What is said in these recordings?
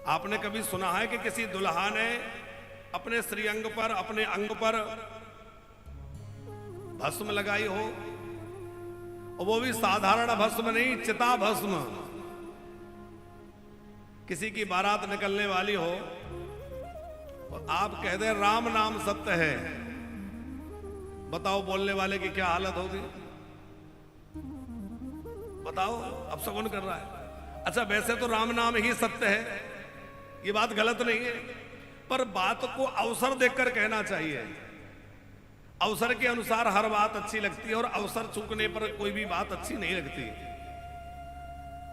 आपने कभी सुना है कि किसी दुल्हा ने अपने श्रीअंग पर, अपने अंग पर भस्म लगाई हो? और वो भी साधारण भस्म नहीं, चिता भस्म। किसी की बारात निकलने वाली हो और आप कह दे राम नाम सत्य है, बताओ बोलने वाले की क्या हालत होगी? बताओ, अब शगुन कर रहा है। अच्छा, वैसे तो राम नाम ही सत्य है, ये बात गलत नहीं है, पर बात को अवसर देखकर कहना चाहिए। अवसर के अनुसार हर बात अच्छी लगती है और अवसर चूकने पर कोई भी बात अच्छी नहीं लगती।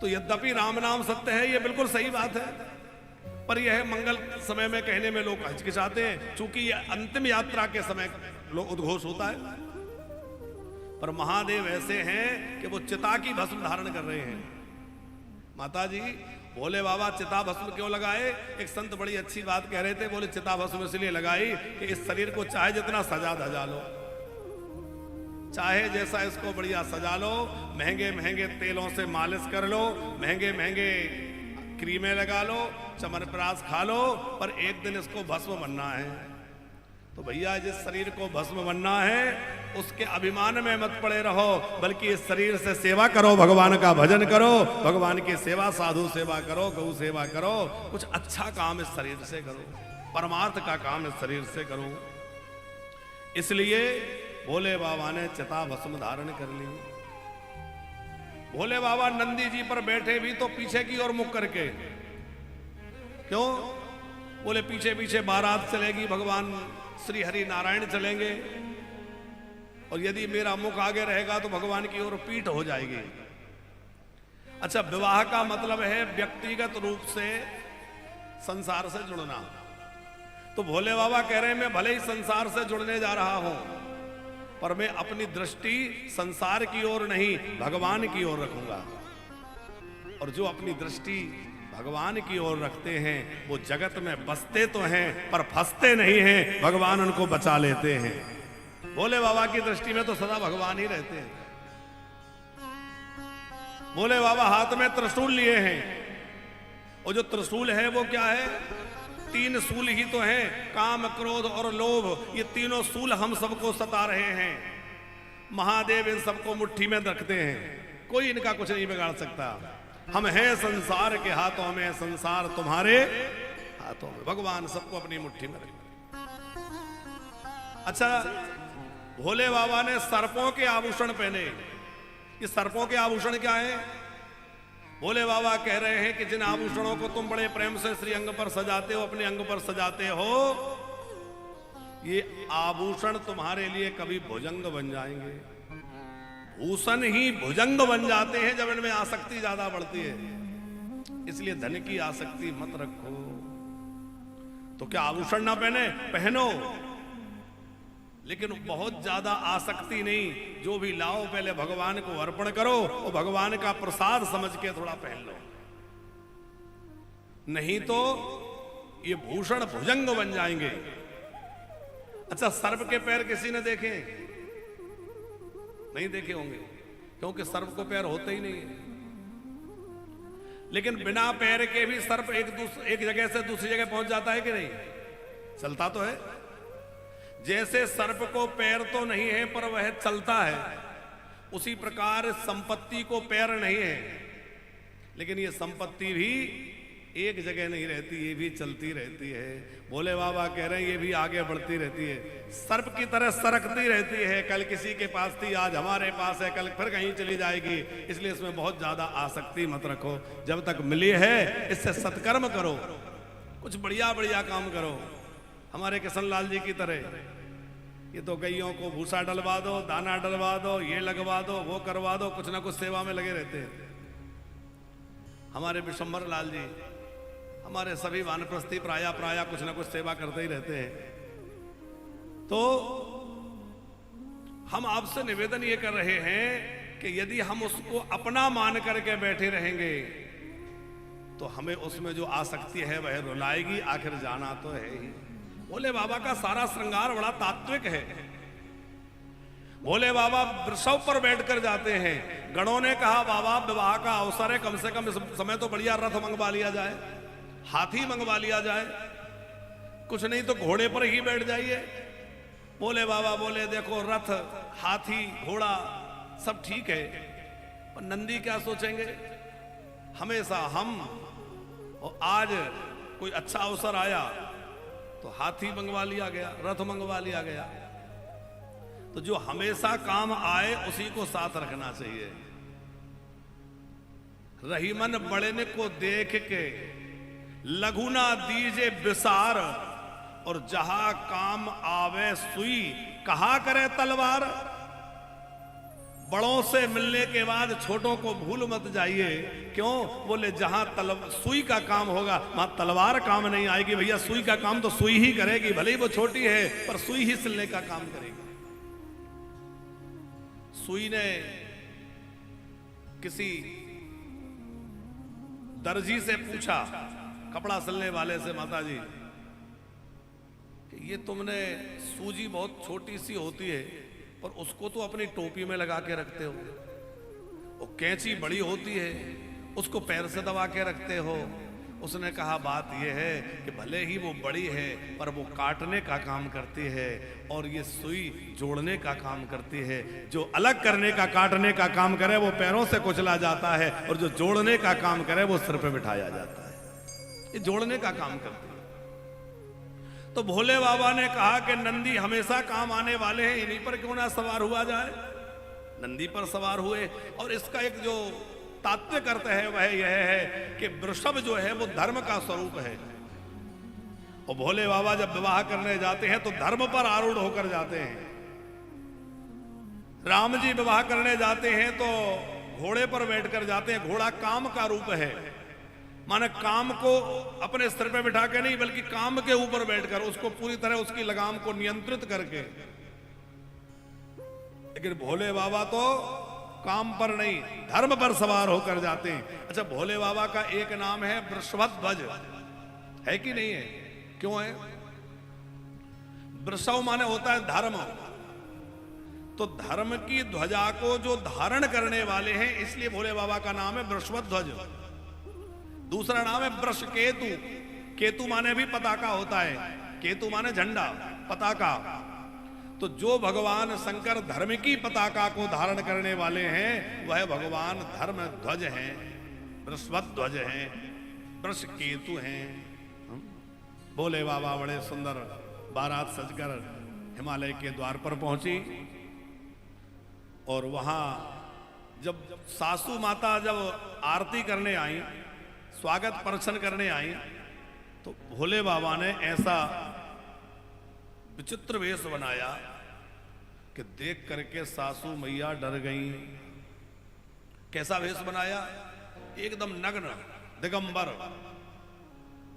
तो यद्यपि राम नाम सत्य है, ये बिल्कुल सही बात है, पर यह मंगल समय में कहने में लोग हिचकिचाते हैं, चूंकि यह अंतिम यात्रा के समय लोग उद्घोष होता है। पर महादेव ऐसे हैं कि वो चिता की भस्म धारण कर रहे हैं। माता जी, भोले बाबा चिता भस्म क्यों लगाए? एक संत बड़ी अच्छी बात कह रहे थे, बोले चिता भस्म इसलिए लगाई कि इस शरीर को चाहे जितना सजा धजा लो, चाहे जैसा इसको बढ़िया सजा लो, महंगे महंगे तेलों से मालिश कर लो, महंगे महंगे क्रीमें लगा लो, चमनप्राश खा लो, पर एक दिन इसको भस्म बनना है। तो भैया, जिस शरीर को भस्म बनना है उसके अभिमान में मत पड़े रहो, बल्कि इस शरीर से सेवा करो, भगवान का भजन करो, भगवान की सेवा, साधु सेवा करो, गौ सेवा करो, कुछ अच्छा काम इस शरीर से करो, परमार्थ का काम इस शरीर से करो। इसलिए भोले बाबा ने चिता भस्म धारण कर ली। भोले बाबा नंदी जी पर बैठे भी तो पीछे की ओर मुख करके। क्यों? बोले पीछे पीछे बारात चलेगी, भगवान श्री हरि नारायण चलेंगे, और यदि मेरा मुख आगे रहेगा तो भगवान की ओर पीठ हो जाएगी। अच्छा, विवाह का मतलब है व्यक्तिगत रूप से संसार से जुड़ना। तो भोले बाबा कह रहे हैं मैं भले ही संसार से जुड़ने जा रहा हूं, पर मैं अपनी दृष्टि संसार की ओर नहीं, भगवान की ओर रखूंगा। और जो अपनी दृष्टि भगवान की ओर रखते हैं वो जगत में बसते तो हैं पर फंसते नहीं हैं, भगवान उनको बचा लेते हैं। भोले बाबा की दृष्टि में तो सदा भगवान ही रहते हैं। भोले बाबा हाथ में त्रिशूल लिए हैं, और जो त्रिशूल है वो क्या है? 3 सूल ही तो हैं, काम, क्रोध और लोभ। ये तीनों सूल हम सबको सता रहे हैं। महादेव इन सबको मुट्ठी में रखते हैं, कोई इनका कुछ नहीं बिगाड़ सकता। हम हैं संसार के हाथों में, संसार तुम्हारे हाथों में। भगवान सबको अपनी मुट्ठी में रखते। अच्छा, भोले बाबा ने सर्पों के आभूषण पहने। ये सर्पों के आभूषण क्या है? भोले बाबा कह रहे हैं कि जिन आभूषणों को तुम बड़े प्रेम से श्री अंग पर सजाते हो, अपने अंग पर सजाते हो, ये आभूषण तुम्हारे लिए कभी भुजंग बन जाएंगे। भूषण ही भुजंग बन जाते हैं जब इनमें आसक्ति ज्यादा बढ़ती है। इसलिए धन की आसक्ति मत रखो। तो क्या आभूषण ना पहने? पहनो, लेकिन बहुत ज्यादा आसक्ति नहीं। जो भी लाओ पहले भगवान को अर्पण करो और भगवान का प्रसाद समझ के थोड़ा पहन लो, नहीं तो ये भूषण भुजंग बन जाएंगे। अच्छा, सर्प के पैर किसी ने देखे? नहीं देखे होंगे, क्योंकि सर्प को पैर होते ही नहीं है। लेकिन बिना पैर के भी सर्प एक जगह से दूसरी जगह पहुंच जाता है कि नहीं? चलता तो है। जैसे सर्प को पैर तो नहीं है पर वह चलता है, उसी प्रकार संपत्ति को पैर नहीं है, लेकिन ये संपत्ति भी एक जगह नहीं रहती, ये भी चलती रहती है। भोले बाबा कह रहे हैं ये भी आगे बढ़ती रहती है, सर्प की तरह सरकती रहती है। कल किसी के पास थी, आज हमारे पास है, कल फिर कहीं चली जाएगी। इसलिए इसमें बहुत ज्यादा आसक्ति मत रखो। जब तक मिली है इससे सत्कर्म करो, कुछ बढ़िया बढ़िया काम करो। हमारे किशन लाल जी की तरह ये तो गैयों को भूसा डलवा दो, दाना डलवा दो, ये लगवा दो, वो करवा दो, कुछ ना कुछ सेवा में लगे रहते हैं। हमारे विशंबर लाल जी, हमारे सभी वानप्रस्थी प्राया कुछ ना कुछ सेवा करते ही रहते हैं। तो हम आपसे निवेदन ये कर रहे हैं कि यदि हम उसको अपना मान करके बैठे रहेंगे तो हमें उसमें जो आसक्ति है वह रुलाएगी, आखिर जाना तो है ही। भोले बाबा का सारा श्रृंगार बड़ा तात्विक है। भोले बाबा वृषभ पर बैठकर जाते हैं। गणों ने कहा बाबा विवाह का अवसर है, कम से कम इस समय तो बढ़िया रथ मंगवा लिया जाए। हाथी मंगवा लिया जाए, कुछ नहीं तो घोड़े पर ही बैठ जाइए। भोले बाबा बोले देखो रथ, हाथी, घोड़ा सब ठीक है, पर नंदी क्या सोचेंगे। हमेशा हम, और आज कोई अच्छा अवसर आया तो हाथी मंगवा लिया गया, रथ मंगवा लिया गया। तो जो हमेशा काम आए उसी को साथ रखना चाहिए। रहीमन बड़े को देख के लघु ना दीजे विसार, और जहां काम आवे सुई कहा करे तलवार। बड़ों से मिलने के बाद छोटों को भूल मत जाइए। क्यों? बोले जहां सुई का काम होगा वहां तलवार काम नहीं आएगी। भैया सुई का काम तो सुई ही करेगी, भले ही वो छोटी है पर सुई ही सिलने का काम करेगी। सुई ने किसी दर्जी से पूछा, कपड़ा सिलने वाले से, माता जी कि ये तुमने सूजी बहुत छोटी सी होती है पर उसको तो अपनी टोपी में लगा के रखते हो, और कैंची बड़ी होती है उसको पैर से दबा के रखते हो। उसने कहा बात यह है कि भले ही वो बड़ी है पर वो काटने का काम करती है, और ये सुई जोड़ने का काम करती है। जो अलग करने का, काटने का काम करे वो पैरों से कुचला जाता है, और जो जोड़ने का काम करे वो सिर पे बिठाया जाता है। ये जोड़ने का काम करती है। तो भोले बाबा ने कहा कि नंदी हमेशा काम आने वाले हैं, इन्हीं पर क्यों ना सवार हुआ जाए। नंदी पर सवार हुए, और इसका एक जो तात्विक अर्थ है वह यह है कि वृषभ जो है वो धर्म का स्वरूप है। और भोले बाबा जब विवाह करने जाते हैं तो धर्म पर आरूढ़ होकर जाते हैं। राम जी विवाह करने जाते हैं तो घोड़े पर बैठकर जाते हैं। घोड़ा काम का रूप है, माने काम को अपने सिर पे बिठा के नहीं बल्कि काम के ऊपर बैठकर उसको पूरी तरह उसकी लगाम को नियंत्रित करके। लेकिन भोले बाबा तो काम पर नहीं, धर्म पर सवार होकर जाते हैं। अच्छा, भोले बाबा का एक नाम है वृषभध्वज, है कि नहीं है? क्यों है? वृषभ माने होता है धर्म, तो धर्म की ध्वजा को जो धारण करने वाले हैं इसलिए भोले बाबा का नाम है वृषभध्वज। दूसरा नाम है वृष केतु। केतु माने भी पताका होता है, केतु माने झंडा, पताका। तो जो भगवान शंकर धर्म की पताका को धारण करने वाले हैं वह भगवान धर्म ध्वज हैं, वृषभध्वज हैं, वृष केतु हैं। भोले बाबा बड़े सुंदर बारात सजकर हिमालय के द्वार पर पहुंची, और वहां जब सासू माता जब आरती करने आई, स्वागत प्रदर्शन करने आई, तो भोले बाबा ने ऐसा विचित्र वेश बनाया कि देख करके सासू मैया डर गईं। कैसा वेश बनाया? एकदम नग्न, दिगंबर,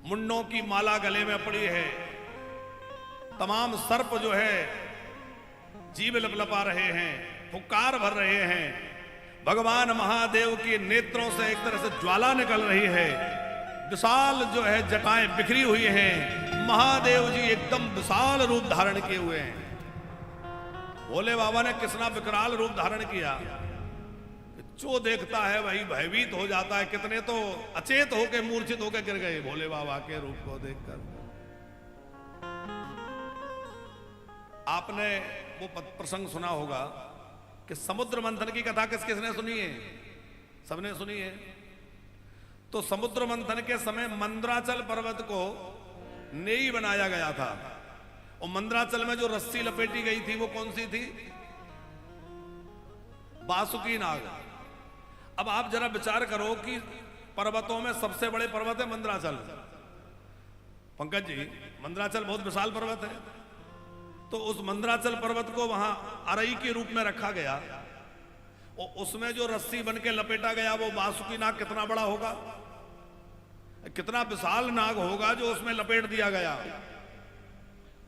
मुंडों की माला गले में पड़ी है, तमाम सर्प जो है जीभ लपलपा रहे हैं, फुक्कार भर रहे हैं। भगवान महादेव के नेत्रों से एक तरह से ज्वाला निकल रही है, विशाल जो है जटाएं बिखरी हुई हैं। महादेव जी एकदम विशाल रूप धारण किए हुए हैं। भोले बाबा ने कितना विकराल रूप धारण किया, जो देखता है वही भयभीत हो जाता है। कितने तो अचेत होकर, मूर्छित होकर गिर गए भोले बाबा के रूप को देखकर। आपने वो प्रसंग सुना होगा कि समुद्र मंथन की कथा किस किसने सुनी है? सबने सुनी है। तो समुद्र मंथन के समय मंदराचल पर्वत को नेई बनाया गया था, और मंदराचल में जो रस्सी लपेटी गई थी वो कौन सी थी? बासुकी नाग। अब आप जरा विचार करो कि पर्वतों में सबसे बड़े पर्वत है मंदराचल। पंकज जी, मंदराचल बहुत विशाल पर्वत है, तो उस मंदराचल पर्वत को वहां अरई के रूप में रखा गया, और उसमें जो रस्सी बन के लपेटा गया वो बासुकी नाग कितना बड़ा होगा, कितना विशाल नाग होगा जो उसमें लपेट दिया गया।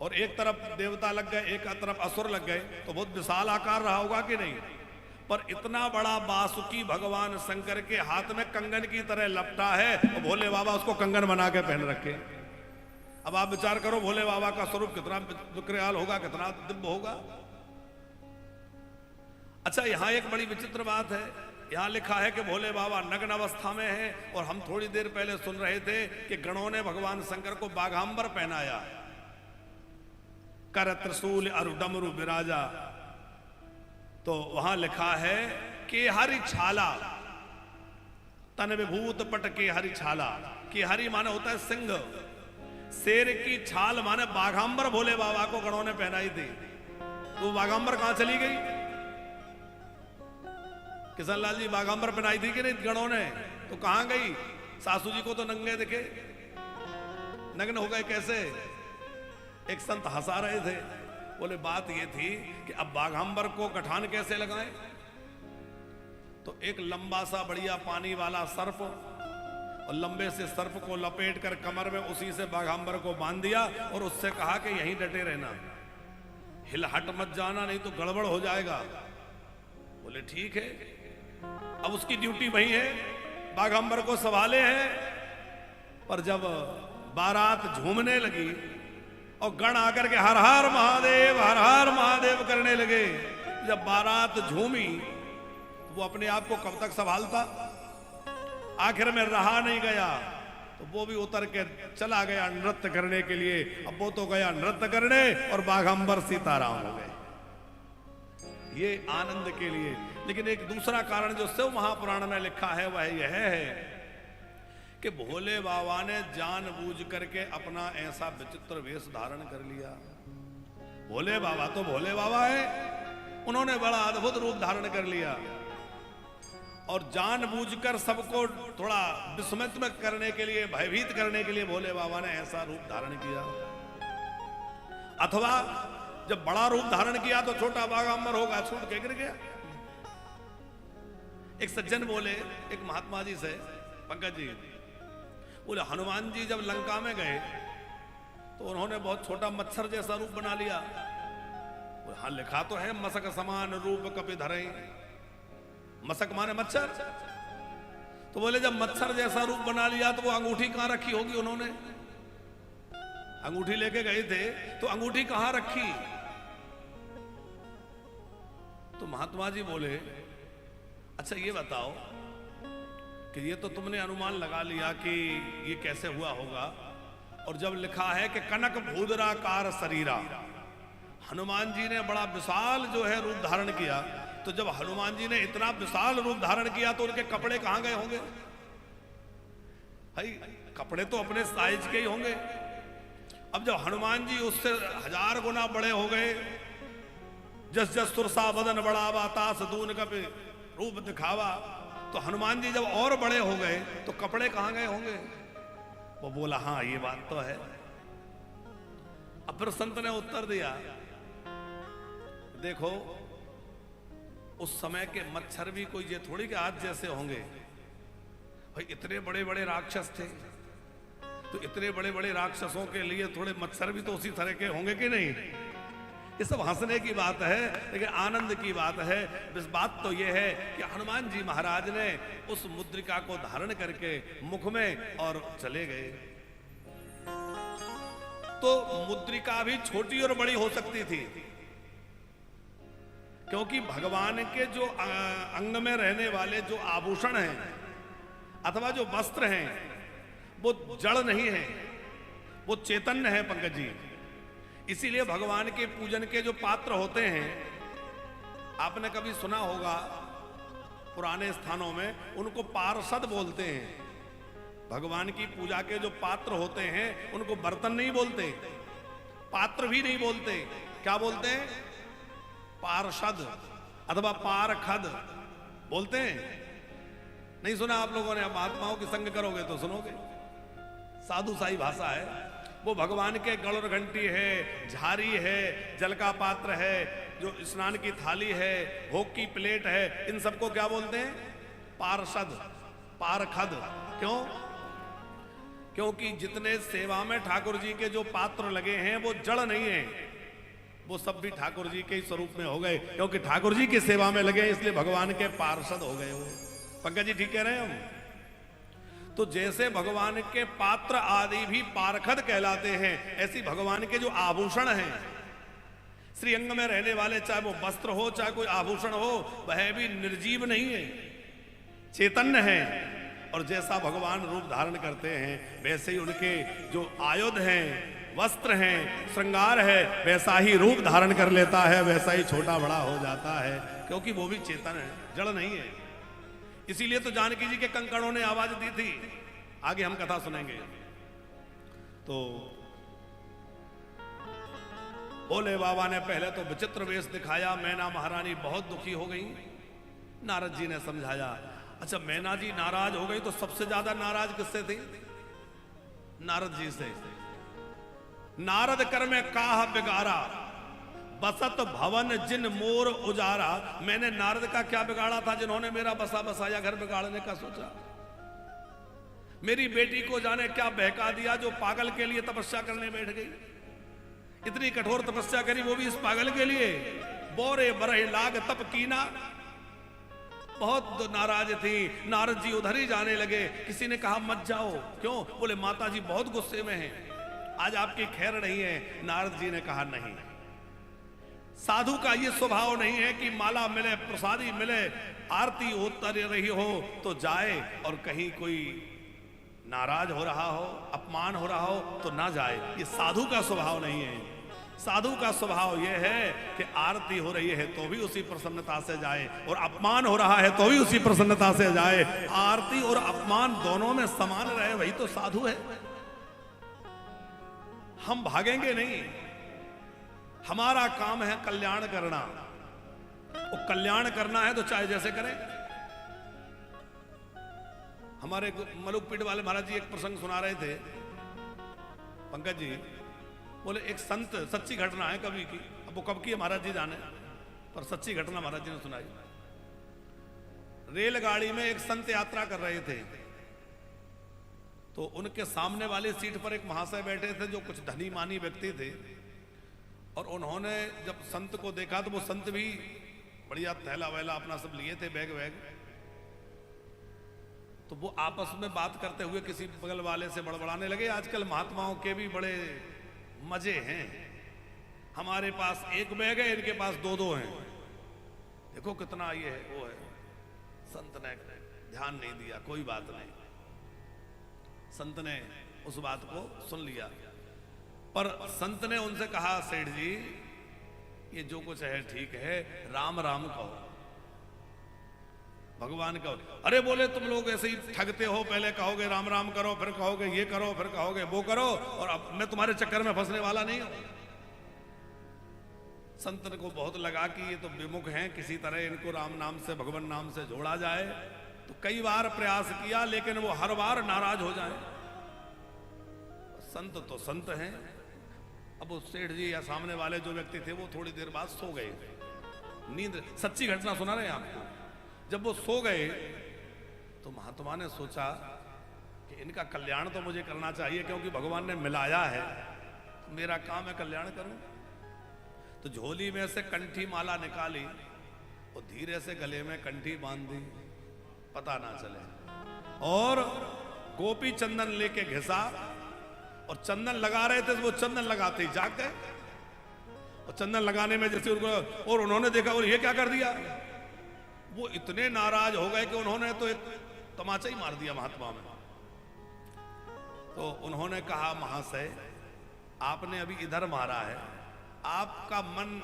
और एक तरफ देवता लग गए, एक तरफ असुर लग गए, तो बहुत विशाल आकार रहा होगा कि नहीं? पर इतना बड़ा बासुकी भगवान शंकर के हाथ में कंगन की तरह लपटा है, और भोले बाबा उसको कंगन बना के पहन रखे। अब आप विचार करो भोले बाबा का स्वरूप कितना विकराल होगा, कितना दिव्य होगा। अच्छा, यहां एक बड़ी विचित्र बात है यहां लिखा है कि भोले बाबा नग्न अवस्था में है, और हम थोड़ी देर पहले सुन रहे थे कि गणों ने भगवान शंकर को बाघांबर पहनाया, कर त्रिशूल और डमरू विराजा। तो वहां लिखा है कि हरि छाला, तन विभूत पट के हरि छाला। कि हरि माने होता है सिंह, शेर की छाल माने बाघांबर भोले बाबा को गणों ने पहनाई थी। तो बाघांबर कहां चली गई? किशन लाल जी, बाघांबर पहनाई थी कि नहीं गणों ने? तो कहां गई? सासू जी को तो नंगे दिखे, नग्न हो गए कैसे? एक संत हंसा रहे थे, बोले बात ये थी कि अब बाघांबर को गठान कैसे लगाएं? तो एक लंबा सा बढ़िया पानी वाला सर्प, और लंबे से सर्प को लपेट कर कमर में उसी से बाघांबर को बांध दिया, और उससे कहा कि यहीं डटे रहना, हिल हट मत जाना, नहीं तो गड़बड़ हो जाएगा। बोले ठीक है। अब उसकी ड्यूटी वही है, बाघांबर को संभाले हैं। पर जब बारात झूमने लगी और गण आकर के हर हर महादेव करने लगे, जब बारात झूमी वो अपने आप को कब तक संभालता? आखिर में रहा नहीं गया, तो वो भी उतर के चला गया नृत्य करने के लिए। अब वो तो गया नृत्य करने और बाघांबर सीताराम हो गए, ये आनंद के लिए। लेकिन एक दूसरा कारण जो शिव महापुराण में लिखा है वह यह है कि भोले बाबा ने जानबूझ करके अपना ऐसा विचित्र वेश धारण कर लिया। भोले बाबा तो भोले बाबा है, उन्होंने बड़ा अद्भुत रूप धारण कर लिया, और जानबूझकर सबको थोड़ा विस्मित करने के लिए, भयभीत करने के लिए भोले बाबा ने ऐसा रूप धारण किया। अथवा जब बड़ा रूप धारण किया तो छोटा बाघांबर होगा, छूट के गिर गया। एक सज्जन बोले एक महात्मा जी से, पंकज जी, बोले हनुमान जी जब लंका में गए तो उन्होंने बहुत छोटा मच्छर जैसा रूप बना लिया। हाँ लिखा तो है मसक समान रूप कपि धरे, मसक माने मच्छर। तो बोले जब मच्छर जैसा रूप बना लिया तो वो अंगूठी कहां रखी होगी उन्होंने? अंगूठी लेके गए थे तो अंगूठी कहां रखी? तो महात्मा जी बोले अच्छा ये बताओ कि ये तो तुमने अनुमान लगा लिया कि ये कैसे हुआ होगा, और जब लिखा है कि कनक भूदराकार शरीरा, हनुमान जी ने बड़ा विशाल जो है रूप धारण किया, तो जब हनुमान जी ने इतना विशाल रूप धारण किया तो उनके कपड़े कहां गए होंगे? भाई कपड़े तो अपने साइज के ही होंगे। अब जब हनुमान जी उससे 1000 गुना बड़े हो गए, जस जस सुरसा बदन बढ़ावा तास दून कपि रूप दिखावा, तो हनुमान जी जब और बड़े हो गए तो कपड़े कहां गए होंगे? वो बोला हाँ ये बात तो है। अब फिर संत ने उत्तर दिया, देखो उस समय के मच्छर भी कोई ये थोड़ी के आज जैसे होंगे। भाई इतने बड़े बड़े राक्षस थे, तो इतने बड़े बड़े राक्षसों के लिए थोड़े मच्छर भी तो उसी तरह के होंगे कि नहीं? ये सब हंसने की बात है, लेकिन आनंद की बात है। इस बात तो ये है कि हनुमान जी महाराज ने उस मुद्रिका को धारण करके मुख में और चले गए। तो मुद्रिका भी छोटी और बड़ी हो सकती थी, क्योंकि भगवान के जो अंग में रहने वाले जो आभूषण हैं अथवा जो वस्त्र हैं वो जड़ नहीं है, वो चैतन्य है पंकज जी। इसीलिए भगवान के पूजन के जो पात्र होते हैं, आपने कभी सुना होगा पुराने स्थानों में उनको पार्षद बोलते हैं। भगवान की पूजा के जो पात्र होते हैं उनको बर्तन नहीं बोलते, पात्र भी नहीं बोलते, क्या बोलते हैं? पार्षद अथवा पारखद बोलते हैं। नहीं सुना आप लोगों ने? महात्माओं की संग करोगे तो सुनोगे, साधु साई भाषा है। वो भगवान के गड़ और घंटी है, झारी है, जल का पात्र है, जो स्नान की थाली है, भोग की प्लेट है, इन सबको क्या बोलते हैं? पार्षद, पारखद। क्यों? क्योंकि जितने सेवा में ठाकुर जी के जो पात्र लगे हैं वो जड़ नहीं है, वो सब भी ठाकुर जी के स्वरूप में हो गए, क्योंकि ठाकुर जी की सेवा में लगे इसलिए भगवान के पार्षद हो गए वो। पंकज जी ठीक कह रहे हैं हम? तो जैसे भगवान के पात्र आदि भी पारखद कहलाते हैं, ऐसी भगवान के जो आभूषण हैं श्रीअंग में रहने वाले, चाहे वो वस्त्र हो चाहे कोई आभूषण हो, वह भी निर्जीव नहीं है, चैतन्य हैं और जैसा भगवान रूप धारण करते हैं वैसे ही उनके जो आयुध हैं, वस्त्र हैं, श्रृंगार है, वैसा ही रूप धारण कर लेता है, वैसा ही छोटा बड़ा हो जाता है, क्योंकि वो भी चेतन है, जड़ नहीं है। इसीलिए तो जानकी जी के कंकणों ने आवाज दी थी। आगे हम कथा सुनेंगे। तो भोले बाबा ने पहले तो विचित्र वेश दिखाया, मैना महारानी बहुत दुखी हो गई। नारद जी ने समझाया, अच्छा मैना जी नाराज हो गई तो सबसे ज्यादा नाराज किससे थी? नारद जी से। नारद कर में काह बिगाड़ा, बसत भवन जिन मोर उजारा। मैंने नारद का क्या बिगाड़ा था जिन्होंने मेरा बसा बसाया घर बिगाड़ने का सोचा? मेरी बेटी को जाने क्या बहका दिया जो पागल के लिए तपस्या करने बैठ गई। इतनी कठोर तपस्या करी वो भी इस पागल के लिए। बोरे बरह लाग तप कीना। बहुत नाराज थी। नारद जी उधर ही जाने लगे। किसी ने कहा मत जाओ। क्यों? बोले माता जी बहुत गुस्से में हैं, आज आपकी खैर नहीं है। नारद जी ने कहा नहीं, साधु का ये स्वभाव नहीं है कि माला मिले, प्रसादी मिले, आरती उतर रही हो तो जाए और कहीं कोई नाराज हो रहा हो, अपमान हो रहा हो तो ना जाए। ये साधु का स्वभाव नहीं है। साधु का स्वभाव यह है कि आरती हो रही है तो भी उसी प्रसन्नता से जाए और अपमान हो रहा है तो भी उसी प्रसन्नता से जाए। आरती और अपमान दोनों में समान रहे, वही तो साधु है। हम भागेंगे नहीं, हमारा काम है कल्याण करना। और कल्याण करना है तो चाहे जैसे करें। हमारे मलुक पीठ वाले महाराज जी एक प्रसंग सुना रहे थे, पंकज जी। बोले एक संत, सच्ची घटना है कभी की, अब वो कब की है महाराज जी जाने, पर सच्ची घटना महाराज जी ने सुनाई। रेलगाड़ी में एक संत यात्रा कर रहे थे तो उनके सामने वाली सीट पर एक महाशय बैठे थे जो कुछ धनी मानी व्यक्ति थे। और उन्होंने जब संत को देखा तो वो संत भी बढ़िया थैला वैला अपना सब लिए थे, बैग वैग। तो वो आपस में बात करते हुए किसी बगल वाले से बड़बड़ाने लगे, आजकल महात्माओं के भी बड़े मजे हैं, हमारे पास एक बैग है, इनके पास दो दो हैं, देखो कितना ये है वो है। संत ने ध्यान नहीं दिया, कोई बात नहीं। संत ने उस बात को सुन लिया, पर संत ने उनसे कहा, सेठ जी ये जो कुछ है ठीक है, राम राम कहो, भगवान कहो। अरे बोले तुम लोग ऐसे ही ठगते हो, पहले कहोगे राम राम करो, फिर कहोगे ये करो, फिर कहोगे वो करो, और अब मैं तुम्हारे चक्कर में फंसने वाला नहीं हूं। संत को बहुत लगा कि ये तो विमुख हैं, किसी तरह इनको राम नाम से, भगवान नाम से जोड़ा जाए। तो कई बार प्रयास किया लेकिन वो हर बार नाराज हो जाए। संत तो संत हैं। अब वो सेठ जी या सामने वाले जो व्यक्ति थे वो थोड़ी देर बाद सो गए, नींद। सच्ची घटना सुना रहे हैं आपको। जब वो सो गए तो महात्मा ने सोचा कि इनका कल्याण तो मुझे करना चाहिए, क्योंकि भगवान ने मिलाया है, मेरा काम है कल्याण करूं। तो झोली में से कंठी माला निकाली और धीरे से गले में कंठी बांध दी, पता ना चले। और गोपी चंदन लेके घिसा और चंदन लगा रहे थे, तो वो चंदन लगाते ही जाग गए। और चंदन लगाने में जैसे उनको, और उन्होंने देखा और ये क्या कर दिया, वो इतने नाराज हो गए कि उन्होंने तो एक तमाचा ही मार दिया महात्मा में। तो उन्होंने कहा, महाशय आपने अभी इधर मारा है, आपका मन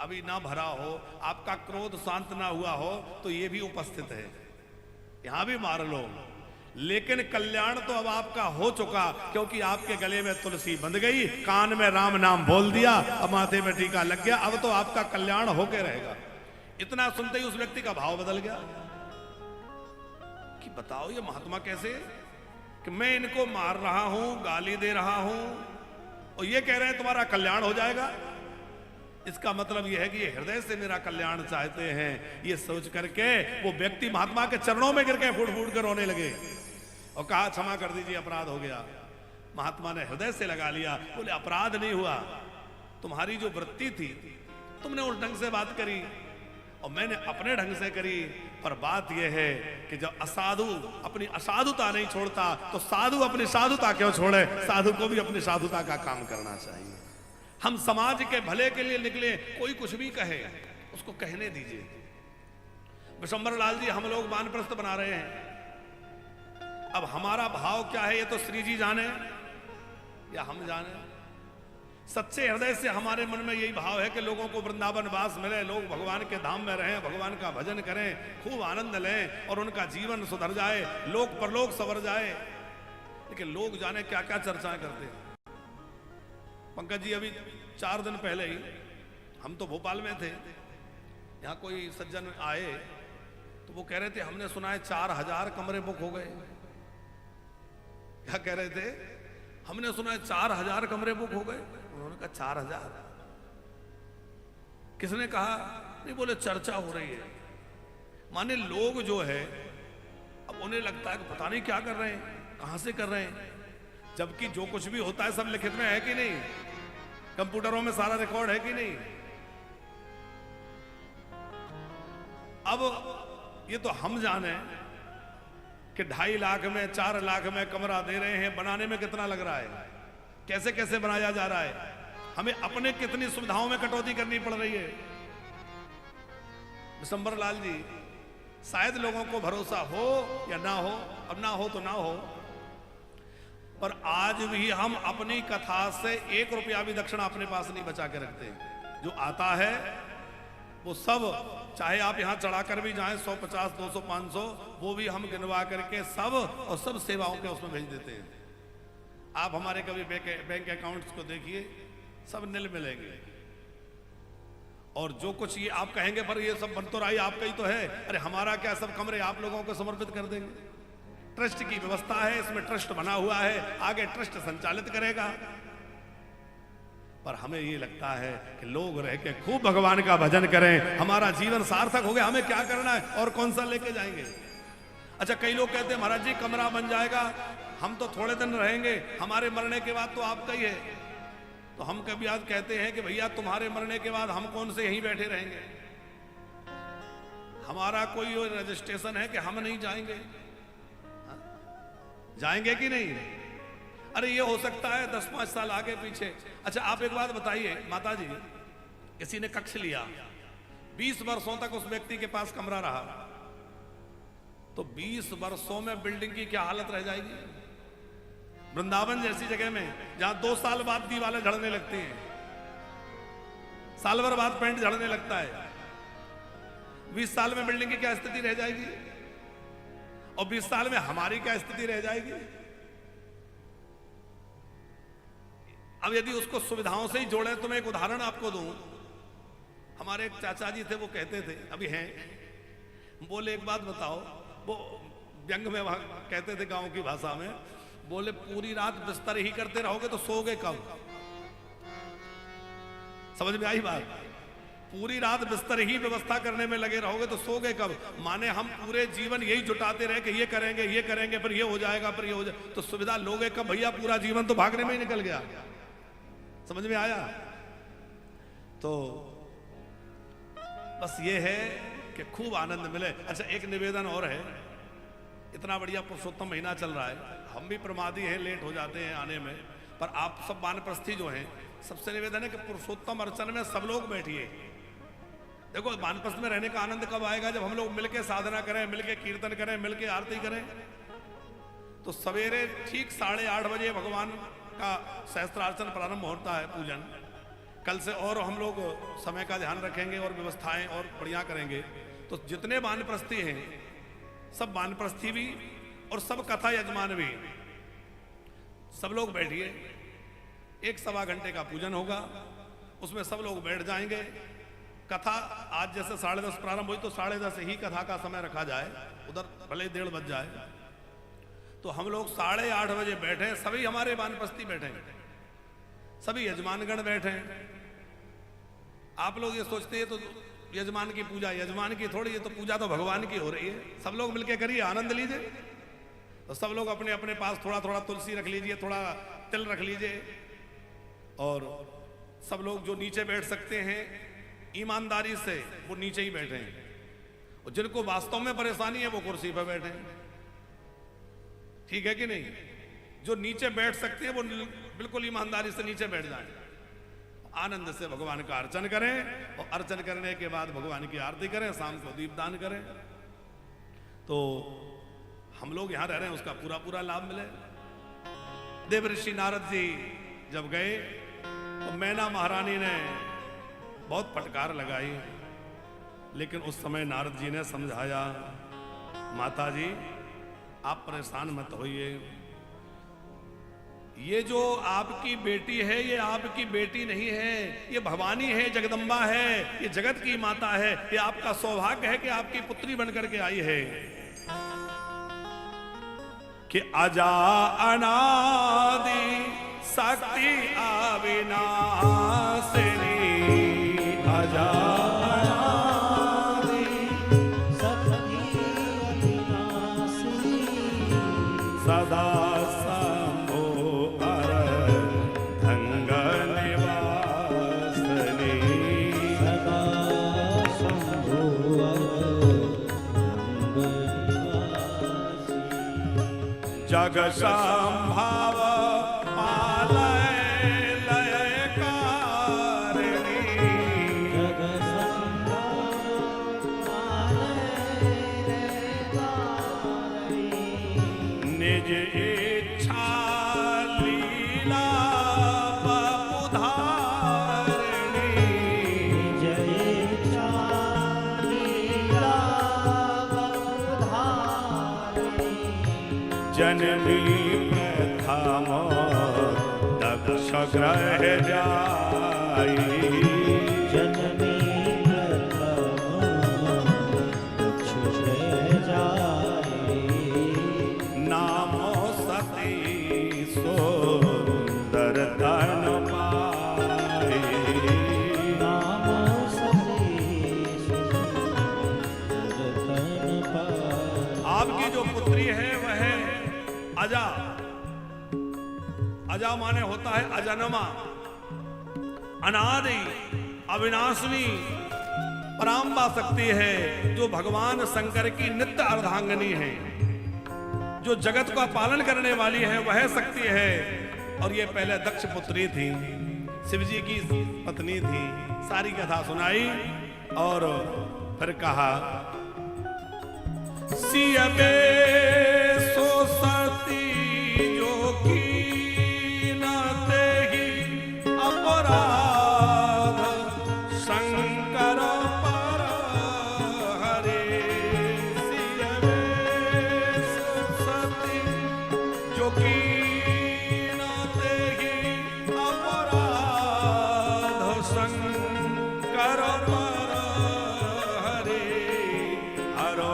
अभी ना भरा हो, आपका क्रोध शांत ना हुआ हो तो ये भी उपस्थित है, यहां भी मार लो। लेकिन कल्याण तो अब आपका हो चुका, क्योंकि आपके गले में तुलसी बंध गई, कान में राम नाम बोल दिया, अब माथे में टीका लग गया, अब तो आपका कल्याण होके रहेगा। इतना सुनते ही उस व्यक्ति का भाव बदल गया कि बताओ ये महात्मा कैसे कि मैं इनको मार रहा हूं, गाली दे रहा हूं, और ये कह रहे हैं तुम्हारा कल्याण हो जाएगा। इसका मतलब यह है कि ये हृदय से मेरा कल्याण चाहते हैं। ये सोच करके वो व्यक्ति महात्मा के चरणों में गिर के फूट फूट कर रोने लगे और कहा, क्षमा कर दीजिए, अपराध हो गया। महात्मा ने हृदय से लगा लिया, बोले अपराध नहीं हुआ, तुम्हारी जो वृत्ति थी तुमने उस ढंग से बात करी और मैंने अपने ढंग से करी। पर बात यह है कि जब असाधु अपनी असाधुता नहीं छोड़ता तो साधु अपनी साधुता क्यों छोड़े। साधु को भी अपनी साधुता का काम करना चाहिए। हम समाज के भले के लिए निकले, कोई कुछ भी कहे उसको कहने दीजिए। विशंबर लाल जी, हम लोग वानप्रस्थ बना रहे हैं। अब हमारा भाव क्या है ये तो श्री जी जाने या हम जाने। सच्चे हृदय से हमारे मन में यही भाव है कि लोगों को वृंदावन वास मिले, लोग भगवान के धाम में रहें, भगवान का भजन करें, खूब आनंद लें और उनका जीवन सुधर जाए, लोक परलोक संवर जाए। लेकिन लोग जाने क्या क्या चर्चाएं करते हैं। पंकज जी, अभी 4 दिन पहले ही हम तो भोपाल में थे, यहाँ कोई सज्जन आए तो वो कह रहे थे हमने सुना है 4000 कमरे बुक हो गए। क्या कह रहे थे? हमने सुना है 4000 कमरे बुक हो गए। उन्होंने कहा 4000? किसने कहा? नहीं, बोले चर्चा हो रही है। माने लोग जो है अब उन्हें लगता है कि पता नहीं क्या कर रहे हैं, कहां से कर रहे हैं, जबकि जो कुछ भी होता है सब लिखित में है कि नहीं, कंप्यूटरों में सारा रिकॉर्ड है कि नहीं। अब ये तो हम जाने कि 2.5 लाख में 4 लाख में कमरा दे रहे हैं, बनाने में कितना लग रहा है, कैसे कैसे बनाया जा रहा है, हमें अपने कितनी सुविधाओं में कटौती करनी पड़ रही है। विशंबर लाल जी, शायद लोगों को भरोसा हो या ना हो, अब ना हो तो ना हो, पर आज भी हम अपनी कथा से 1 रुपया भी दक्षिणा अपने पास नहीं बचा के रखते। जो आता है वो सब, चाहे आप यहां चढ़ाकर भी जाएं 150, 200, 500, वो भी हम गिनवा करके सब और सब सेवाओं के उसमें भेज देते हैं। आप हमारे कभी बैंक अकाउंट्स को देखिए, सब नील मिलेंगे। और जो कुछ ये आप कहेंगे पर ये सब बन तो रहा है, आपका ही तो है, अरे हमारा क्या, सब कमरे आप लोगों को समर्पित कर देंगे। ट्रस्ट की व्यवस्था है, इसमें ट्रस्ट बना हुआ है, आगे ट्रस्ट संचालित करेगा। पर हमें ये लगता है कि लोग रह के खूब भगवान का भजन करें, हमारा जीवन सार्थक हो गया, हमें क्या करना है और कौन सा लेके जाएंगे। अच्छा, कई लोग कहते हैं महाराज जी कमरा बन जाएगा, हम तो थोड़े दिन रहेंगे, हमारे मरने के बाद तो आपका ही है। तो हम कभी आज कहते हैं कि भैया तुम्हारे मरने के बाद हम कौन से यहीं बैठे रहेंगे, हमारा कोई रजिस्ट्रेशन है कि हम नहीं जाएंगे? जाएंगे कि नहीं? अरे ये हो सकता है 10-5 साल आगे पीछे। अच्छा, आप एक बात बताइए माता जी, किसी ने कक्ष लिया, 20 वर्षों तक उस व्यक्ति के पास कमरा रहा, तो 20 वर्षों में बिल्डिंग की क्या हालत रह जाएगी। वृंदावन जैसी जगह में जहां 2 साल बाद दीवारें झड़ने लगती हैं, साल भर बाद पेंट झड़ने लगता है, 20 साल में बिल्डिंग की क्या स्थिति रह जाएगी, और 20 साल में हमारी क्या स्थिति रह जाएगी। अब यदि उसको सुविधाओं से ही जोड़े, तो मैं एक उदाहरण आपको दूं। हमारे एक चाचा जी थे, वो कहते थे, अभी हैं, बोले एक बात बताओ, वो व्यंग में कहते थे गांव की भाषा में, बोले पूरी रात बिस्तर ही करते रहोगे तो सोओगे कब। समझ में आई बात? पूरी रात बिस्तर ही व्यवस्था करने में लगे रहोगे तो सोओगे कब। माने हम पूरे जीवन यही जुटाते रहे कि ये करेंगे फिर ये हो जाएगा, फिर ये हो जाए, तो सुविधा लोगे कब भैया। पूरा जीवन तो भागने में ही निकल गया। समझ में आया? तो बस ये है कि खूब आनंद मिले। अच्छा, एक निवेदन और है, इतना बढ़िया पुरुषोत्तम महीना चल रहा है, हम भी प्रमादी हैं, लेट हो जाते हैं आने में, पर आप सब वानप्रस्थी जो हैं, सबसे निवेदन है कि पुरुषोत्तम अर्चन में सब लोग बैठिए। देखो, वानप्रस्थ में रहने का आनंद कब आएगा? जब हम लोग मिलके साधना करें, मिलके कीर्तन करें, मिलके आरती करें। तो सवेरे ठीक 8:30 बजे भगवान का सहस्त्रार्चन प्रारंभ होता है, पूजन। कल से और हम लोग समय का ध्यान रखेंगे और व्यवस्थाएं और बढ़िया करेंगे। तो जितने वानप्रस्थी हैं, सब वानप्रस्थी भी और सब कथा यजमान भी, सब लोग बैठिए। 1-1.25 घंटे का पूजन होगा, उसमें सब लोग बैठ जाएंगे। कथा आज जैसे 10:30 प्रारंभ हुई, तो 10:30 ही कथा का समय रखा जाए, उधर भले 1:30 बज जाए। तो हम लोग 8:30 बजे बैठे, सभी हमारे वानप्रस्थी बैठे, सभी यजमानगण बैठे। आप लोग ये सोचते हैं तो यजमान की पूजा, यजमान की थोड़ी, ये तो पूजा तो भगवान की हो रही है। सब लोग मिलके करिए, आनंद लीजिए। तो सब लोग अपने अपने पास थोड़ा थोड़ा तुलसी रख लीजिए, थोड़ा तिल रख लीजिए, और सब लोग जो नीचे बैठ सकते हैं ईमानदारी से वो नीचे ही बैठे हैं, और जिनको वास्तव में परेशानी है वो कुर्सी पर बैठे हैं। ठीक है कि नहीं? जो नीचे बैठ सकते हैं वो बिल्कुल ईमानदारी से नीचे बैठ जाएं, आनंद से भगवान का अर्चन करें, और अर्चन करने के बाद भगवान की आरती करें, शाम को दीपदान करें। तो हम लोग यहाँ रह रहे हैं, उसका पूरा पूरा लाभ मिले। देवर्षि नारद जी जब गए तो मैना महारानी ने बहुत फटकार लगाई, लेकिन उस समय नारद जी ने समझाया, माता जी आप परेशान मत होइए, ये जो आपकी बेटी है ये आपकी बेटी नहीं है, ये भवानी है, जगदम्बा है, ये जगत की माता है, ये आपका सौभाग्य है कि आपकी पुत्री बनकर के आई है। कि अजा अनादि शक्ति अविनाशिनी, अजा अनादि शक्ति अविनाशिनी, सदा जग संभाव पालय लय कारिणी, जग संभाव पालय लय कारिणी, निज इच्छा लीला बपुधारिणी, निज इच्छा लीला बपुधारिणी, जननी प्रथम दक्ष ग्रह जाई, जननी प्रथम दक्ष ग्रह जाई, नामो सती सुंदर तन पाई, नामो सती सुंदर तन पाई। आपकी जो पुत्री है वह है अजा। अजा माने होता है अजन्मा, अनादि, अविनाशिनी, पराम्बा शक्ति है, जो भगवान शंकर की नित्य अर्धांगिनी है, जो जगत का पालन करने वाली है वह शक्ति है। और ये पहले दक्ष पुत्री थी, शिवजी की पत्नी थी। सारी कथा सुनाई और फिर कहा, सियबे सो सती जो की न तेहि अपराध, शंकर पर हरे, सियबे सो सती जो की न तेहि अपराध, शंकर पर हरे, हरो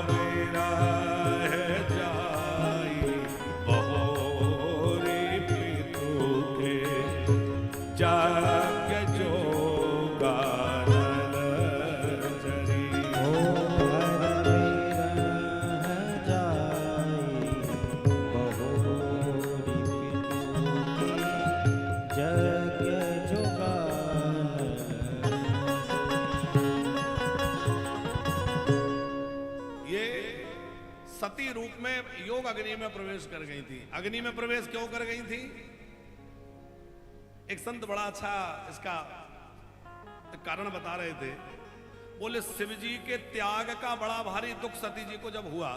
सती रूप में योग अग्नि में प्रवेश कर गई थी। अग्नि में प्रवेश क्यों कर गई थी? एक संत बड़ा अच्छा इसका कारण बता रहे थे। बोले शिव जी के त्याग का बड़ा भारी दुख सती जी को जब हुआ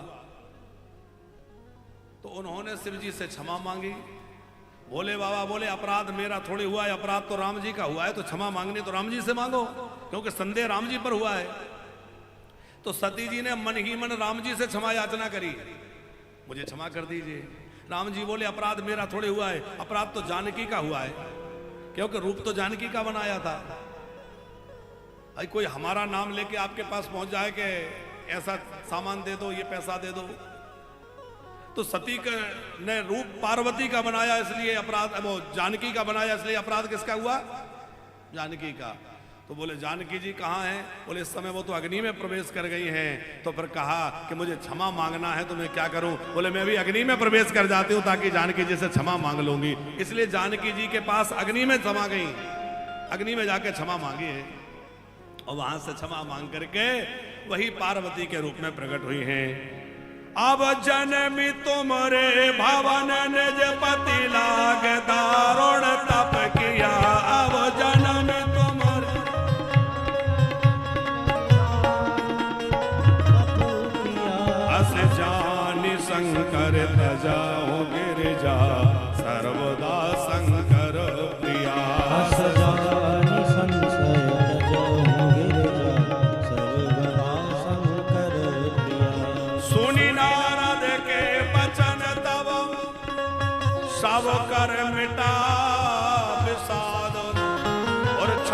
तो उन्होंने शिव जी से क्षमा मांगी। बोले बाबा बोले अपराध मेरा थोड़ी हुआ है, अपराध तो राम जी का हुआ है, तो क्षमा मांगनी तो राम जी से मांगो, क्योंकि संदेह राम जी पर हुआ है। तो सती जी ने मन ही मन राम जी से क्षमा याचना करी, मुझे क्षमा कर दीजिए। राम जी बोले अपराध मेरा थोड़े हुआ है, अपराध तो जानकी का हुआ है, क्योंकि रूप तो जानकी का बनाया था। भाई कोई हमारा नाम लेके आपके पास पहुंच जाए कि ऐसा सामान दे दो, ये पैसा दे दो, तो सती ने रूप पार्वती का बनाया इसलिए अपराध, वो जानकी का बनाया इसलिए अपराध किसका हुआ? जानकी का। तो बोले जानकी जी कहाँ हैं? बोले इस समय वो तो अग्नि में प्रवेश कर गई हैं। तो फिर कहा कि मुझे क्षमा मांगना है तो मैं क्या करूं? बोले मैं भी अग्नि में प्रवेश कर जाती हूं ताकि जानकी जी से क्षमा मांग लूंगी। इसलिए जानकी जी के पास अग्नि में समा गई, अग्नि में जाके क्षमा मांगी है और वहां से क्षमा मांग करके वही पार्वती के रूप में प्रकट हुई हैं। अब जनमी तुमरे भवन निज पति लाग दारुण तप किया, अब जनमी तुमरे अस जा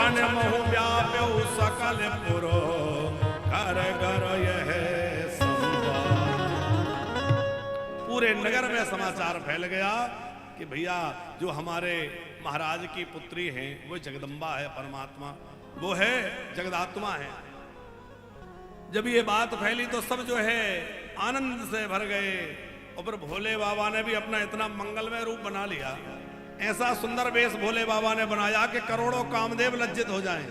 क्षण महु व्याप्यु सकल पुरो कर गर यह पूरे नगर में समाचार फैल गया कि भैया जो हमारे महाराज की पुत्री हैं वो जगदम्बा है, परमात्मा वो है, जगदात्मा है। जब ये बात फैली तो सब जो है आनंद से भर गए। और फिर भोले बाबा ने भी अपना इतना मंगलमय रूप बना लिया, ऐसा सुंदर वेश भोले बाबा ने बनाया कि करोड़ों कामदेव लज्जित हो जाएं।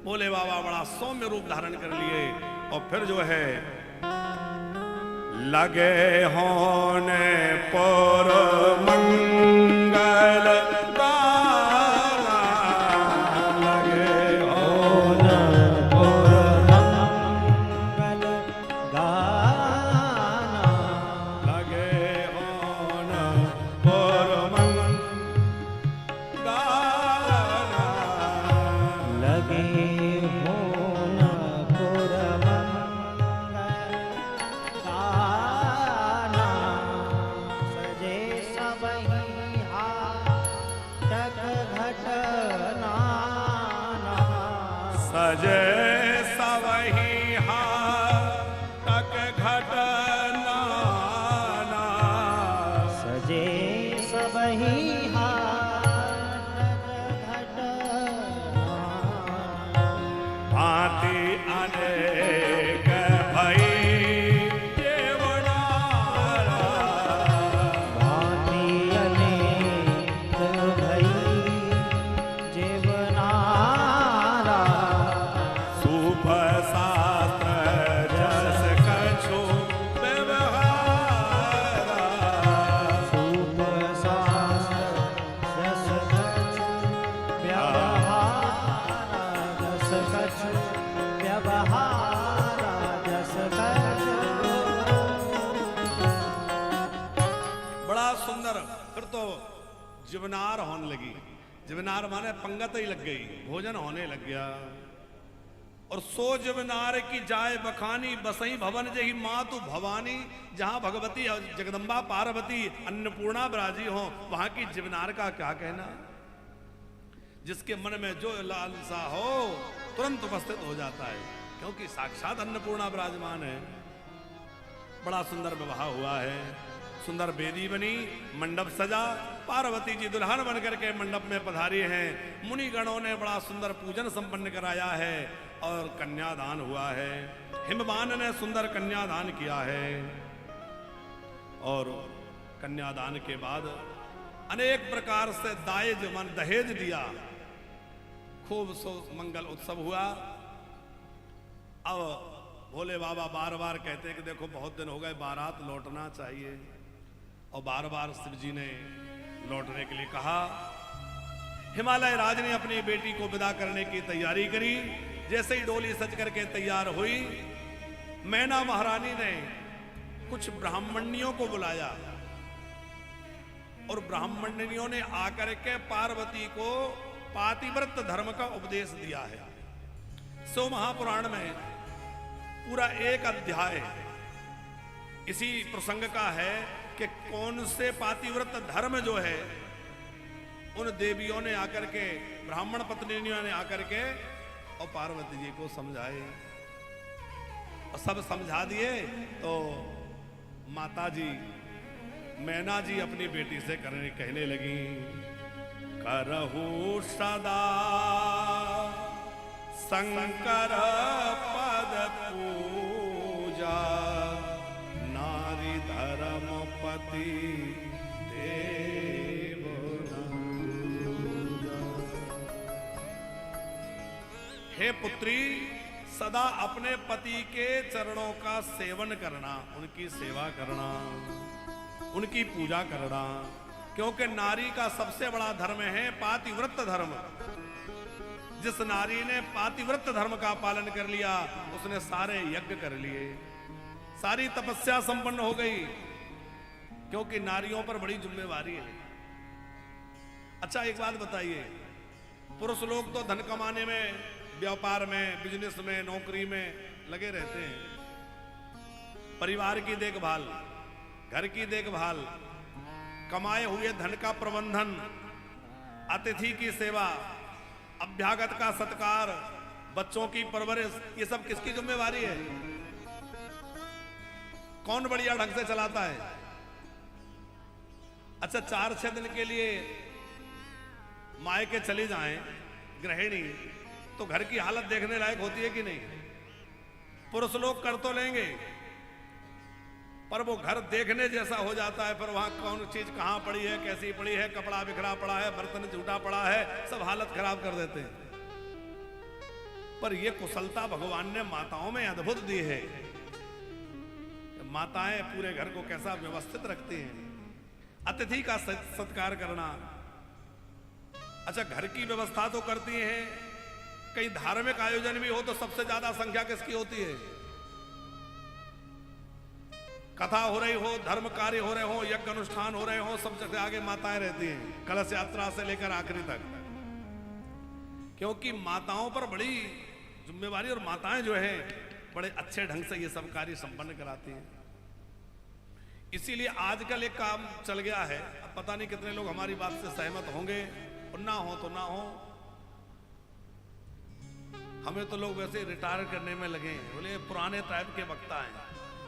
भोले बाबा बड़ा सौम्य रूप धारण कर लिए और फिर जो है लगे होने पर मंगल गाना, लगे होने पर मंगल गाना, लगे होने पर मंगल गाना, लगे होने पर सजे सवही हाटक घटना, सजे सवही हाटक घटना, भांति अनेक भई देवनारा, भांति अनेक भई देवनारा, बड़ा सुंदर। फिर तो जीवनार होने लगी। जीवनार माने पंगत ही लग गई, भोजन होने लग गया। और सो जीवनार की जाय बखानी, बसई भवन जही मातु भवानी। जहां भगवती जगदम्बा पार्वती अन्नपूर्णा विराजी हो, वहां की जीवनार का क्या कहना। जिसके मन में जो लालसा हो तुरंत उपस्थित हो जाता है, क्योंकि साक्षात अन्नपूर्णा विराजमान है। बड़ा सुंदर विवाह हुआ है, सुंदर बेदी बनी, मंडप सजा, पार्वती जी दुल्हन बनकर के मंडप में पधारी हैं। मुनि गणों ने बड़ा सुंदर पूजन संपन्न कराया है और कन्यादान हुआ है। हिमवान ने सुंदर कन्यादान किया है और कन्यादान के बाद अनेक प्रकार से दायज मन दहेज दिया। खूब सो मंगल उत्सव हुआ। अब भोले बाबा बार बार कहते हैं कि देखो बहुत दिन हो गए, बारात लौटना चाहिए। और बार बार शिव जी ने लौटने के लिए कहा। हिमालय राज ने अपनी बेटी को विदा करने की तैयारी करी। जैसे ही डोली सज करके तैयार हुई, मैना महारानी ने कुछ ब्राह्मणियों को बुलाया और ब्राह्मणियों ने आकर के पार्वती को पातिव्रत धर्म का उपदेश दिया है। सो महापुराण में पूरा एक अध्याय इसी प्रसंग का है कि कौन से पातिव्रत धर्म जो है उन देवियों ने आकर के, ब्राह्मण पत्नियों ने आकर के और पार्वती जी को समझाए। और सब समझा दिए तो माता जी मैना जी अपनी बेटी से कहने लगी, करहु सदा शंकर पद पूजा, नारी धर्मपति देव। हे पुत्री, सदा अपने पति के चरणों का सेवन करना, उनकी सेवा करना, उनकी पूजा करना, क्योंकि नारी का सबसे बड़ा धर्म है पातिव्रत धर्म। जिस नारी ने पातिव्रत धर्म का पालन कर लिया उसने सारे यज्ञ कर लिए, सारी तपस्या संपन्न हो गई, क्योंकि नारियों पर बड़ी जिम्मेवारी है। अच्छा एक बात बताइए, पुरुष लोग तो धन कमाने में, व्यापार में, बिजनेस में, नौकरी में लगे रहते हैं। परिवार की देखभाल, घर की देखभाल, कमाए हुए धन का प्रबंधन, अतिथि की सेवा, अभ्यागत का सत्कार, बच्चों की परवरिश, ये सब किसकी जिम्मेवारी है? कौन बढ़िया ढंग से चलाता है? अच्छा 4-6 दिन के लिए मायके चली जाएं गृहिणी, तो घर की हालत देखने लायक होती है कि नहीं? पुरुष लोग कर तो लेंगे, पर वो घर देखने जैसा हो जाता है। फिर वहां कौन चीज कहां पड़ी है, कैसी पड़ी है, कपड़ा बिखरा पड़ा है, बर्तन झूठा पड़ा है, सब हालत खराब कर देते हैं। पर ये कुशलता भगवान ने माताओं में अद्भुत दी है। माताएं पूरे घर को कैसा व्यवस्थित रखती हैं, अतिथि का सत्कार करना। अच्छा घर की व्यवस्था तो करती हैं, कई धार्मिक आयोजन भी हो तो सबसे ज्यादा संख्या किसकी होती है? कथा हो रही हो, धर्म कार्य हो रहे हो, यज्ञ अनुष्ठान हो रहे हो, सबसे आगे माताएं रहती हैं, कलश यात्रा से लेकर आखिरी तक। क्योंकि माताओं पर बड़ी जिम्मेवारी, और माताएं जो है बड़े अच्छे ढंग से ये सब कार्य संपन्न कराती हैं। इसीलिए आजकल एक काम चल गया है, अब पता नहीं कितने लोग हमारी बात से सहमत होंगे, और ना हो तो ना हो। हमें तो लोग वैसे रिटायर करने में लगे हैं, बोले पुराने टाइप के वक्ता हैं।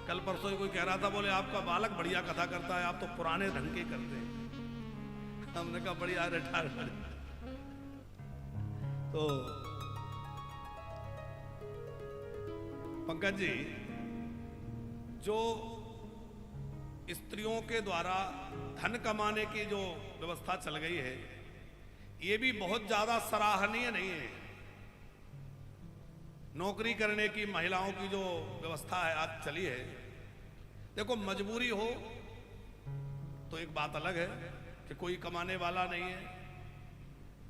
कल परसों कोई कह रहा था, बोले आपका बालक बढ़िया कथा करता है, आप तो पुराने ढंग के करते हैं। हमने कहा बढ़िया रिटायर कर। तो पंकज जी, जो स्त्रियों के द्वारा धन कमाने की जो व्यवस्था चल गई है, ये भी बहुत ज्यादा सराहनीय नहीं है। नौकरी करने की महिलाओं की जो व्यवस्था है आज चली है, देखो मजबूरी हो तो एक बात अलग है कि कोई कमाने वाला नहीं है,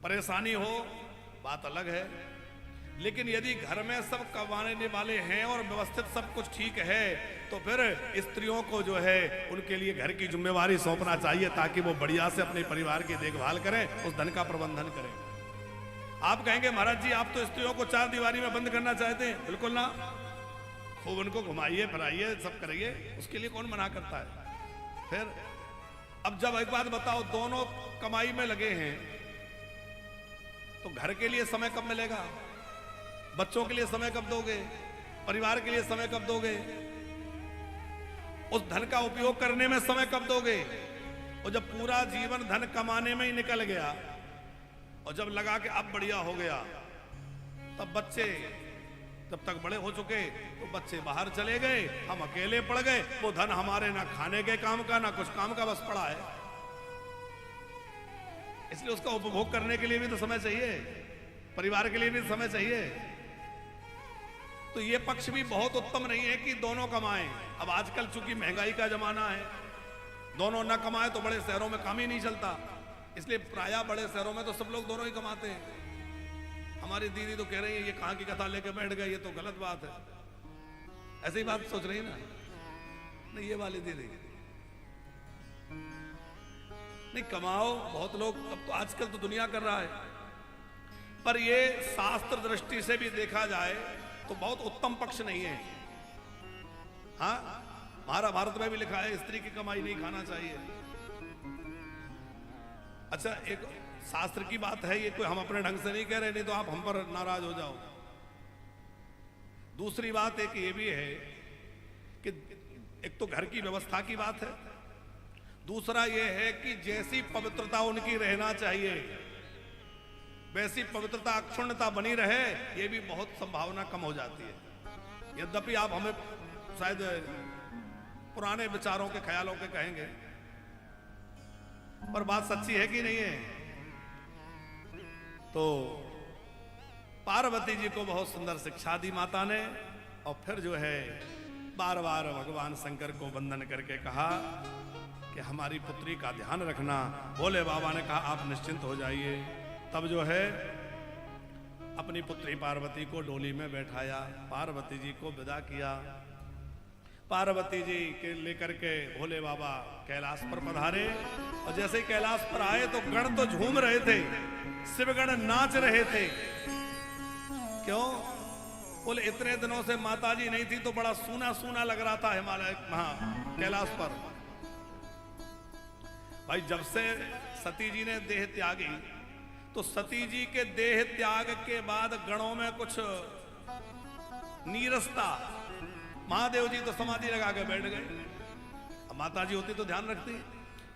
परेशानी हो बात अलग है। लेकिन यदि घर में सब कमाने वाले हैं और व्यवस्थित सब कुछ ठीक है, तो फिर स्त्रियों को जो है उनके लिए घर की जिम्मेवारी सौंपना चाहिए, ताकि वो बढ़िया से अपने परिवार की देखभाल करें, उस धन का प्रबंधन करें। आप कहेंगे महाराज जी आप तो स्त्रियों को 4 दीवारी में बंद करना चाहते हैं। बिल्कुल ना, खूब उनको घुमाइए फिराइए सब करिए, उसके लिए कौन मना करता है। फिर अब जब एक बात बताओ, दोनों कमाई में लगे हैं तो घर के लिए समय कब मिलेगा? बच्चों के लिए समय कब दोगे? परिवार के लिए समय कब दोगे? उस धन का उपयोग करने में समय कब दोगे? और जब पूरा जीवन धन कमाने में ही निकल गया और जब लगा कि अब बढ़िया हो गया, तब बच्चे जब तक बड़े हो चुके तो बच्चे बाहर चले गए, हम अकेले पड़ गए। वो धन हमारे ना खाने के काम का ना कुछ काम का बस पड़ा है। इसलिए उसका उपभोग करने के लिए भी तो समय चाहिए, परिवार के लिए भी समय चाहिए। तो ये पक्ष भी बहुत उत्तम नहीं है कि दोनों कमाएं। अब आजकल चूंकि महंगाई का जमाना है, दोनों न कमाए तो बड़े शहरों में काम ही नहीं चलता, इसलिए प्रायः बड़े शहरों में तो सब लोग दोनों ही कमाते हैं। हमारी दीदी तो कह रही है ये कहां की कथा लेके बैठ गए, ये तो गलत बात है। ऐसी बात सोच रही है ना? नहीं, ये वाली दीदी नहीं, कमाओ बहुत लोग, अब तो आजकल तो दुनिया कर रहा है, पर ये शास्त्र दृष्टि से भी देखा जाए तो बहुत उत्तम पक्ष नहीं है। हाँ, महाभारत में भी लिखा है स्त्री की कमाई नहीं खाना चाहिए। अच्छा, एक शास्त्र की बात है, ये कोई हम अपने ढंग से नहीं कह रहे, नहीं तो आप हम पर नाराज हो जाओ। दूसरी बात एक ये भी है कि एक तो घर की व्यवस्था की बात है, दूसरा ये है कि जैसी पवित्रता उनकी रहना चाहिए वैसी पवित्रता अक्षुण्णता बनी रहे, ये भी बहुत संभावना कम हो जाती है। यद्यपि आप हमें शायद पुराने विचारों के ख्यालों के कहेंगे, पर बात सच्ची है कि नहीं है? तो पार्वती जी को बहुत सुंदर शिक्षा दी माता ने, और फिर जो है बार बार भगवान शंकर को वंदन करके कहा कि हमारी पुत्री का ध्यान रखना। भोले बाबा ने कहा आप निश्चिंत हो जाइए। तब जो है अपनी पुत्री पार्वती को डोली में बैठाया, पार्वती जी को विदा किया। पार्वती जी के लेकर के भोले बाबा कैलाश पर पधारे, और जैसे ही कैलाश पर आए तो गण तो झूम रहे थे, शिवगण नाच रहे थे। क्यों? बोले इतने दिनों से माता जी नहीं थी तो बड़ा सूना सूना लग रहा था हिमालय कैलाश पर। भाई जब से सती जी ने देह त्यागी तो सती जी के देह त्याग के बाद गणों में कुछ नीरसता, महादेव जी तो समाधि लगा के बैठ गए, माता जी होती तो ध्यान रखती,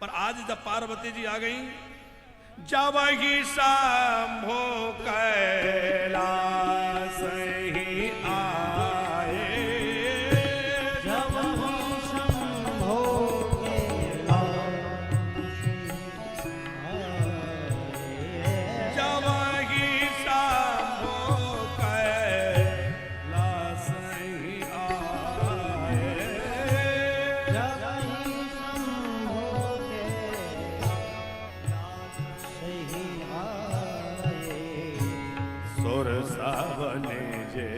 पर आज जब पार्वती जी आ गई, जब ही शंभो कैलाश ही आए, जब ही शंभो कैलाश आए, जब ही शंभो कैलाश ही आए, जब ही शंभो कैलाश ही आए, सुर सावने जे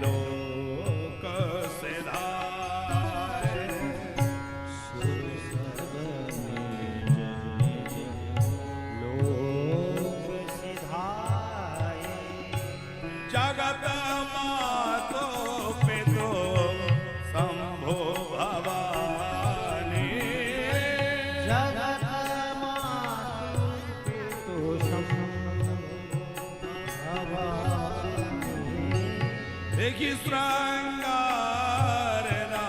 लोक सिधाए, सुर सब निज निज लोक सिधाए, जगत मातो पितो शंभो भवानी, जगत मातु पितु शंभो भवानी, देखी श्रृंगार ना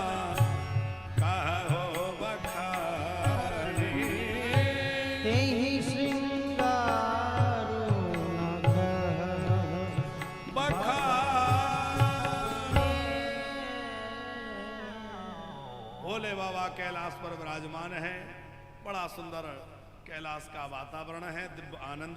कहो बखानी, तेहि श्रृंगारु न कहु बखानी। भोले बाबा कैलाश पर विराजमान है, बड़ा सुंदर कैलाश का वातावरण है, दिव्य आनंद